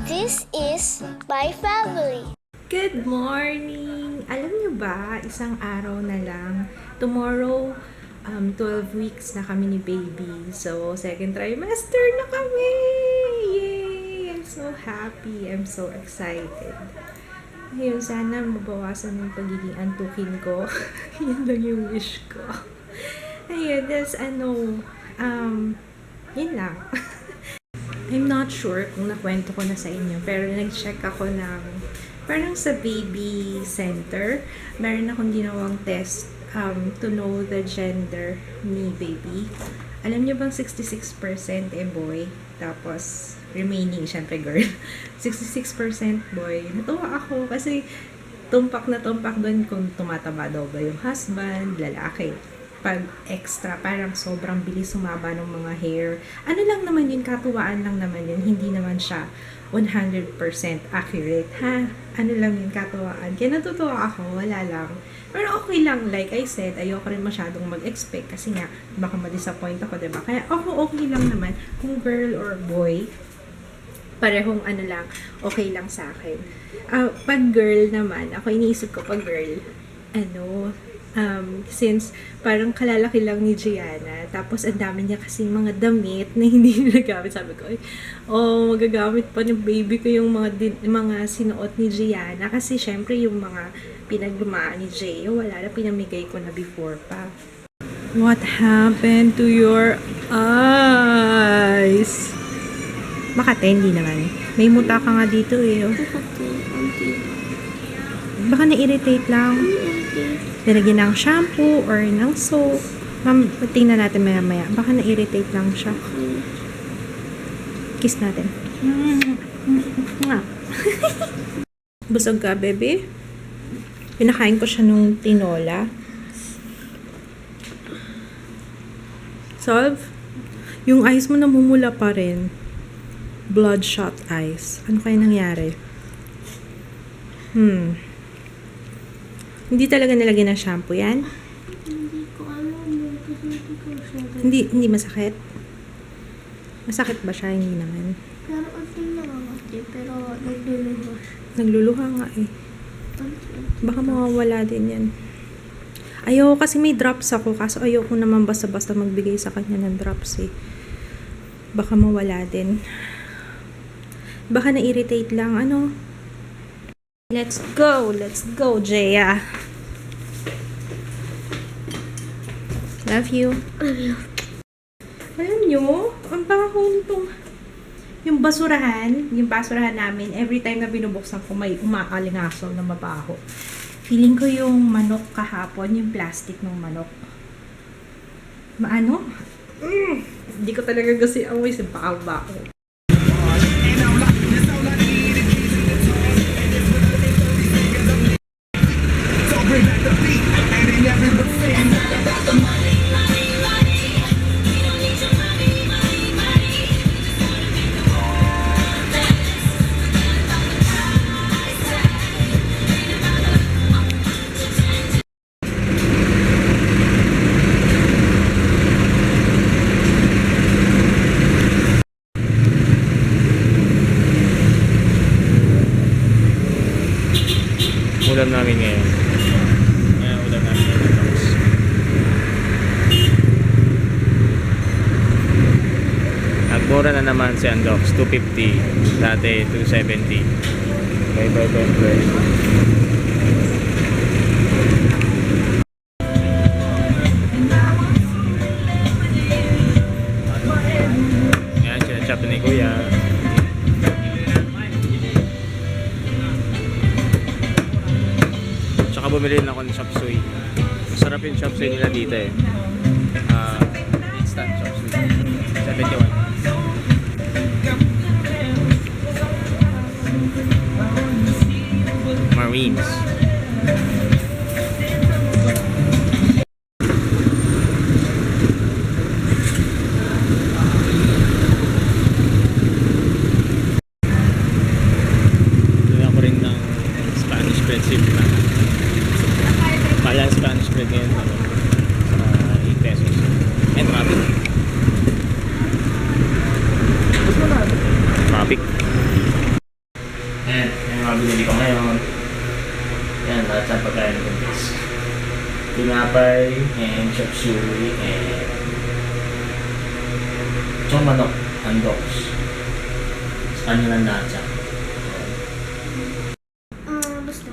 This is my family. Good morning! Alam niyo ba, isang araw na lang. Tomorrow, 12 weeks na kami ni baby. So, second trimester na kami! Yay! I'm so happy. I'm so excited. Ayun, sana mabawasan yung pagiging antukin ko. Yun lang yung wish ko. Ayun, yun lang. I'm not sure kung nakwento ko na sa inyo, pero nag-check ako ng parang sa baby center. Meron akong ginawang test to know the gender ni baby. Alam niyo bang 66% boy, tapos remaining, syempre girl. 66% boy. Natuwa ako kasi tumpak na tumpak doon kung tumataba daw ba yung husband, lalaki. Pag extra, parang sobrang bilis sumaba ng mga hair. Ano lang naman yun, katuwaan lang naman yun. Hindi naman siya 100% accurate, ha? Ano lang yun, katuwaan. Kaya natutuwa ako, wala lang. Pero okay lang, like I said, ayoko rin masyadong mag-expect kasi nga, baka ma-disappoint ako, diba? Kaya ako okay lang naman kung girl or boy, parehong ano lang, okay lang sa akin. Pag girl naman, ako iniisip ko pag girl, since parang kalalaki lang ni Gianna, tapos ang dami niya kasing mga damit na hindi niya nagamit. Sabi ko, magagamit pa ng baby ko yung mga sinuot ni Gianna. Kasi syempre yung mga pinaglumaan ni Gio, wala na, pinamigay ko na before pa. What happened to your eyes? Baka hindi naman. May muta ka nga dito eh. Oh. Baka na-irritate lang. Nilagyan ng shampoo or ng soap. Ma'am, tingnan natin maya-maya. Baka na-irritate lang siya. Kiss natin. Busog ka, baby? Pinakain ko siya nung tinola. Solve? Yung eyes mo namumula pa rin. Bloodshot eyes. Ano kaya nangyari? Hindi talaga nilagyan ng shampoo yan? Hindi ko alam. Hindi masakit? Masakit ba siya? Hindi naman. Pero unting namamati. Pero nagluluha siya. Nagluluha nga eh. Baka mawawala din yan. Ayoko kasi may drops ako. Kaso ayoko naman basta-basta magbigay sa kanya ng drops eh. Baka mawala din. Baka na-irritate lang. Let's go, Jaya. Love you. Alam nyo, ang baho nitong yung basurahan namin, every time na binubuksan ko may umaalingaso na mabaho. Feeling ko yung manok kahapon, yung plastic ng manok. Hindi ko talaga kasi amoy sa baho-baho. Ulam namin ngayon. Ulam namin ngayon. Nagmura na naman si Andox. 250. Dati 270. Bye. Yan, sinachap ni Kuya. Bumili na ako ng chop suey. Masarap yung chop suey nila dito eh. Instant chop suey. 71. Marines. Doon ako rin ng Spanish bread soup na. Kaya Spanish bread ngayon chop suey, tsaka manok, handoks. Sa kanya lang natsa. Basta.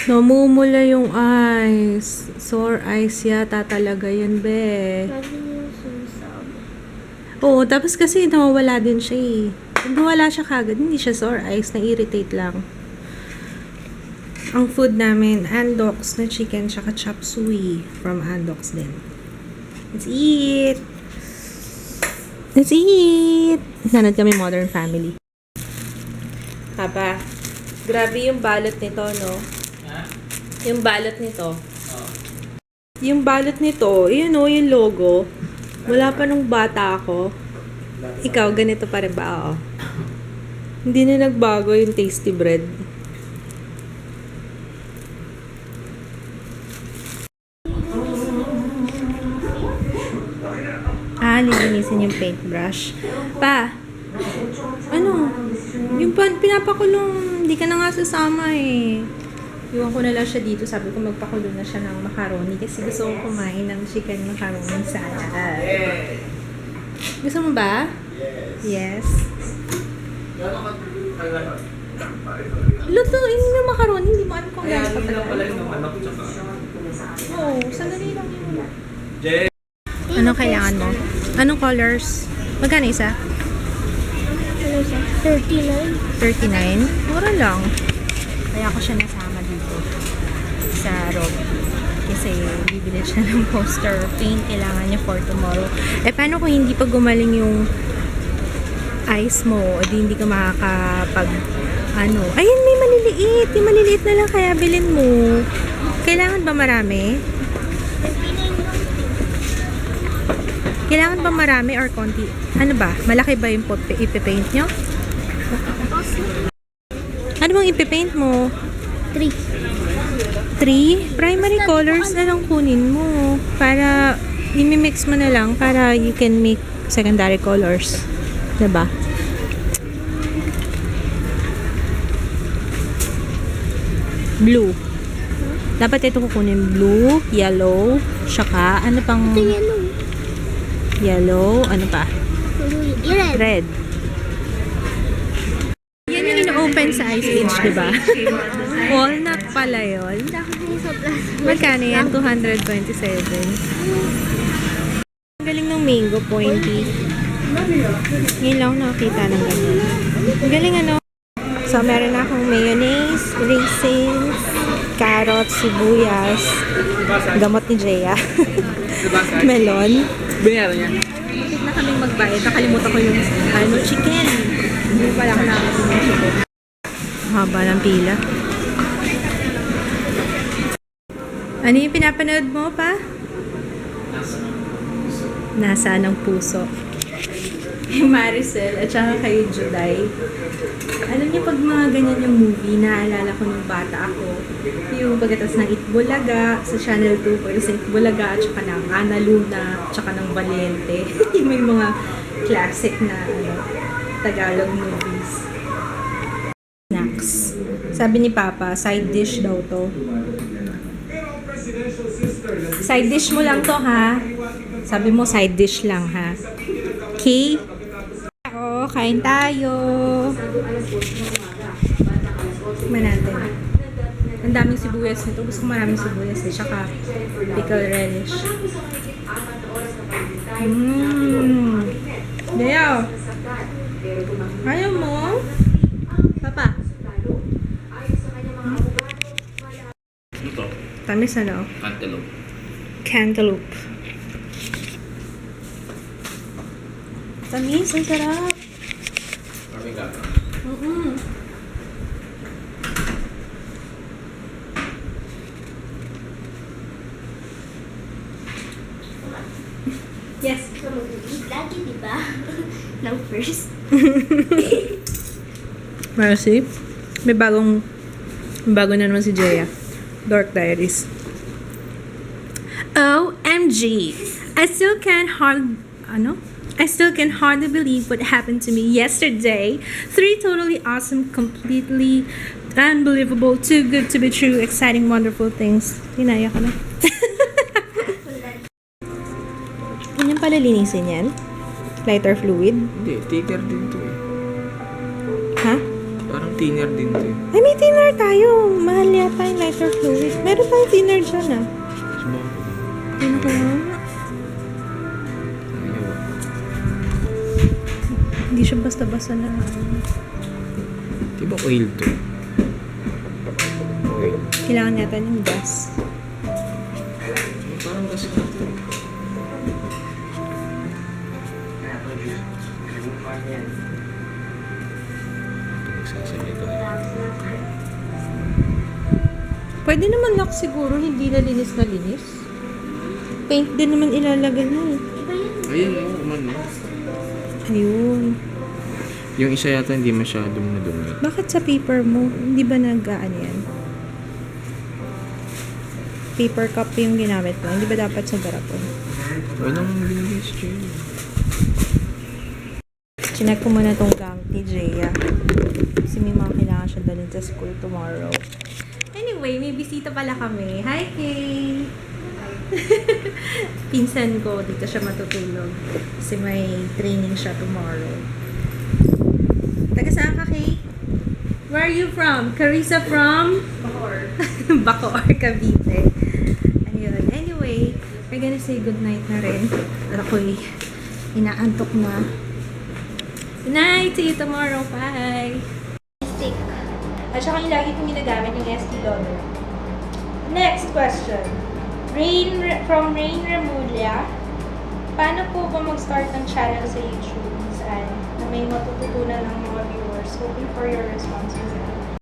Namumula yung eyes. Sore eyes yata talaga yan, be. Sabi niyo sinasabi. Oo, tapos kasi nawawala din siya eh. Pag nawala siya kagad, hindi siya sore eyes, na-irritate lang. Ang food namin, Andox na chicken, tsaka chop suey from Andox din. Let's eat! Let's eat! Nanood kami Modern Family. Papa, grabe yung balot nito, no? Yung balot nito. Yung balot nito, yun o, yung logo. Wala pa nung bata ako. Ikaw, ganito pa rin ba? Oo. Hindi na nagbago yung tasty bread. Lilinisin yung paintbrush. Pa, ano? Yung pinapakulong, hindi ka na nga sasama eh. Iwan ko na lang siya dito. Sabi ko magpakulo na siya ng macaroni kasi gusto ko kumain ng chicken macaroni salad. Gusto mo ba? Yes. Lutuin mo yung macaroni, hindi mo alam kung gano'n katagal. Oo, sandali lang yun. Anong kailangan mo? Anong colors? Magkano isa? Ano siya? 39. 39? Mura lang. Kaya ako siya nasama dito sa Rob. Kasi bibili siya ng poster paint. Kailangan niya for tomorrow. Eh, paano kung hindi pa gumaling yung eyes mo? O di hindi ka makakapag ano? Ayun, may maliliit. Yung maliliit na lang kaya bilhin mo. Kailangan ba marami? Kailangan ba marami or konti? Ano ba? Malaki ba yung ipipaint nyo? Ano bang ipipaint mo? 3. 3? Primary colors na lang kunin mo. Para, imimix mo na lang para you can make secondary colors. Diba? Blue. Dapat ito kukunin blue, yellow, saka ano pang... Ito yellow. Yellow, ano pa? Red. Red. Yan yung ino-open sa Ice Age, diba? Walnut pala yun. Magkano yan? 227. Ang galing ng mango, pointy. Ngayon lang ako nakakita ng ganyan. Ang galing ano? So, meron akong mayonnaise, raisins, carrots, sibuyas, gamot ni Jeya, melon. Binayaran niya. Bakit na kaming magbayad? Nakalimutan ko yung chicken. Hindi pala ako nakakalimutan yung chicken. Haba ng pila. Ano yung pinapanood mo pa? Nasa ng puso. Kay Maricel at saka kay Juday. Alam niyo pag mga ganyan yung movie, naalala ko nung bata ako. Yung pagkatas ng Itbulaga, sa Channel 2 ko, sa Itbulaga, at saka ng Ana Luna, at saka ng Valiente. Yung may mga classic na Tagalog movies. Snacks. Sabi ni Papa, side dish daw to. Side dish mo lang to, ha? Sabi mo, side dish lang, ha? Okay? Oo, kain tayo. Tikman natin. Ang daming sibuyas nito. Gusto ko maraming sibuyas eh. Tsaka pickle relish. Dayaw. Ayaw mo? Papa. Ito, Tamis ano? cantaloupe. Cantaloupe. Tamis, ang sarap. Maraming gata. Yes. Lagi, di ba? Ng first. Mercy. May bago na naman si Jeya. Dark Diaries. OMG. I still can hardly believe what happened to me yesterday. 3 totally awesome, completely unbelievable, too good to be true, exciting, wonderful things. Tinaya ka na. lang pala linisin yan? Lighter fluid? Hindi, thinner din to eh. Ha? Parang thinner din to eh. Ay, may thinner tayo. Mahal yata yung lighter fluid. Meron tayong thinner dyan ah. Sumakot. Ano ko nga? Ayaw. Hindi siya basta-basta na. Di ba oil to? Oil. Kailangan natin yung gas. Parang gas na to eh. Pinagsasalita eh. Pwede naman lock siguro, hindi na linis. Paint din naman ilalagay mo eh. Ayun, oo, umano. Ayun. Yung isa yata hindi masyadong nadumi. Bakit sa paper mo, hindi ba nag-ano yan? Paper cup yung ginamit mo, hindi ba dapat sa garapon? Walang binigay si Jay. Chinek ko muna tong gamit ni Jaya. Kasi may mga kailangan siya dalhin sa school tomorrow. Anyway, may bisita pala kami. Hi, Kay! Pinsan ko, dito siya matutulog. Kasi may training siya tomorrow. Taga saan ka, Kay? Where are you from? Carissa from? Bacoor. Bacoor, Cavite. Ayun. Anyway, we're gonna say goodnight na rin. At ako'y inaantok na. Good night! See you tomorrow. Bye! Stick. At saka yung lagi kong ginagamit yung SD Loader. Next question. From Rain Remulia. Paano po ba mag-start ng channel sa YouTube? Saan? Na may matututunan ng mga viewers. Hoping for your responses.